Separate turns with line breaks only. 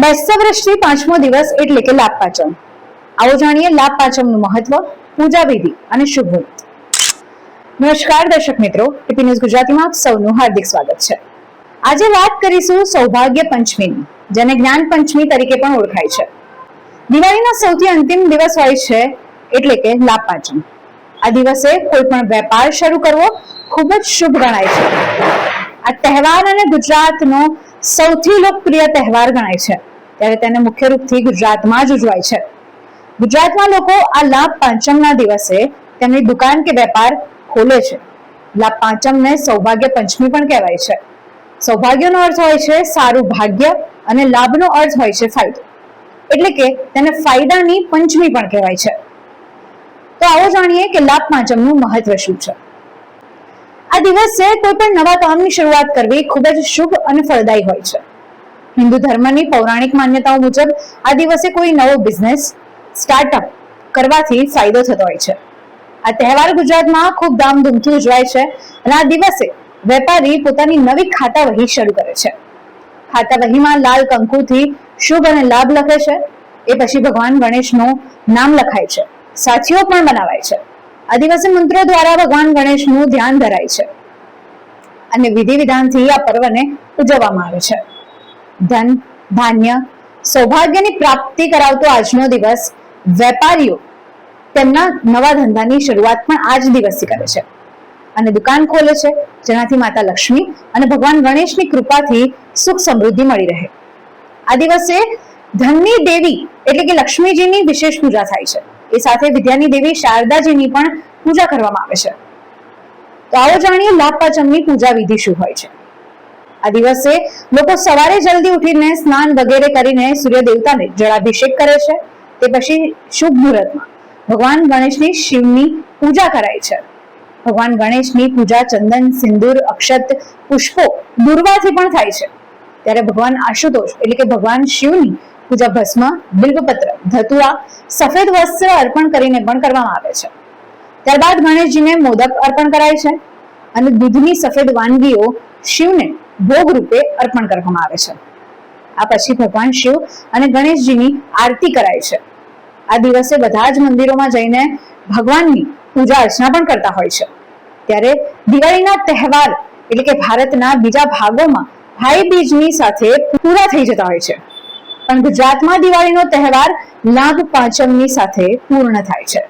બેસતા વર્ષથી પાંચમો દિવસ એટલે કે લાભ પાંચમ. આવો જાણીએ લાભ પાંચમનું મહત્વ, પૂજા વિધિ અને શુભ મુહૂર્ત. નમસ્કાર દર્શક મિત્રો, ટીપી ન્યૂઝ ગુજરાતીમાં આપ સૌનું હાર્દિક સ્વાગત છે. આજે વાત કરીશું સૌભાગ્ય પંચમીની, જેને જ્ઞાન પંચમી તરીકે પણ ઓળખાય છે. દિવાળીનો સૌથી અંતિમ દિવસ હોય છે એટલે કે લાભ પાંચમ. આ દિવસે કોઈ પણ વેપાર શરૂ કરવો ખૂબ જ શુભ ગણાય છે. આ તહેવાર અને ગુજરાતનો સૌથી લોકપ્રિય તહેવાર ગણાય છે, ત્યારે તેને મુખ્ય રૂપથી ગુજરાતમાં જ ઉજવાય છે. ગુજરાતમાં લોકો આ લાભ પાંચમના દિવસે તેમની દુકાન કે વેપાર ખોલે છે. લાભ પાંચમને સૌભાગ્ય પંચમી પણ કહેવાય છે. સૌભાગ્યનો અર્થ હોય છે સારું ભાગ્ય અને લાભનો અર્થ હોય છે ફાયદો, એટલે કે તેને ફાયદાની પંચમી પણ કહેવાય છે. તો આવો જાણીએ કે લાભ પાંચમનું મહત્વ શું છે. આ દિવસે કોઈ પણ નવા કામની શરૂઆત કરવી ખૂબ જ શુભ અને ફળદાયી હોય છે. હિન્દુ ધર્મની પૌરાણિક માન્યતાઓ મુજબ આ દિવસે કોઈ નવો બિઝનેસ સ્ટાર્ટઅપ કરવાથી ફાયદો થતો હોય છે. આ તહેવાર ગુજરાતમાં ખૂબ ધામધૂમથી ઉજવાય છે અને આ દિવસે વેપારી પોતાની નવી ખાતા વહી શરૂ કરે છે. ખાતા વહીમાં લાલ કંકુથી શુભ અને લાભ લખે છે. એ પછી ભગવાન ગણેશનું નામ લખાય છે. સાથીઓ પણ બનાવાય છે. આ દિવસે મંત્રો દ્વારા ભગવાન ગણેશનું ધ્યાન ધરાય છે અને વિધિ વિધાનથી આ પર્વને ઉજવવામાં આવે છે. ધન, ધાન્ય, સૌભાગ્યની પ્રાપ્તિ કરાવતો આજનો દિવસ વેપારીઓ તેમના નવા ધંધાની શરૂઆત પણ આ જ દિવસથી કરે છે અને દુકાન ખોલે છે, જેનાથી માતા લક્ષ્મી અને ભગવાન ગણેશની કૃપાથી સુખ સમૃદ્ધિ મળી રહે. આ દિવસે ધનની દેવી એટલે કે લક્ષ્મીજીની વિશેષ પૂજા થાય છે. એ સાથે વિદ્યાની દેવી શારદાજીની પણ પૂજા કરવામાં આવે છે. તો આવો જાણીએ લાભ પાંચમની પૂજા વિધિ શું હોય છે. આ દિવસે લોકો સવારે જલ્દી ઉઠીને સ્નાન વગેરે કરીને સૂર્ય દેવતાને જળાભિષેક કરે છે. તે પછી શુભ મુહૂર્તમાં ભગવાન ગણેશની શિવની પૂજા કરાય છે. ભગવાન ગણેશની પૂજા ચંદન, સિંદૂર, અક્ષત, પુષ્પો, દુર્વાથી પણ થાય છે. ત્યારે ભગવાન આશુતોષ એટલે કે ભગવાન શિવની પૂજા ભસ્મ, બિલ્વપત્ર, ધતુઆ, સફેદ વસ્ત્ર અર્પણ કરીને પણ કરવામાં આવે છે. ત્યારબાદ ગણેશજીને મોદક અર્પણ કરાય છે અને દૂધની સફેદ વાનગીઓ શિવને ભોગ રૂપે અર્પણ કરવામાં આવે છે. આ પછી ભગવાન શિવ અને ગણેશજીની આરતી કરાય છે. આ દિવસે બધા જ મંદિરોમાં જઈને ભગવાનની પૂજા અર્ચના પણ કરતા હોય છે. ત્યારે દિવાળીના તહેવાર એટલે કે ભારતના બીજા ભાગોમાં ભાઈ બીજની સાથે પૂરા થઈ જતા હોય છે, પણ ગુજરાતમાં દિવાળીનો તહેવાર લાભ પાંચમની સાથે પૂર્ણ થાય છે.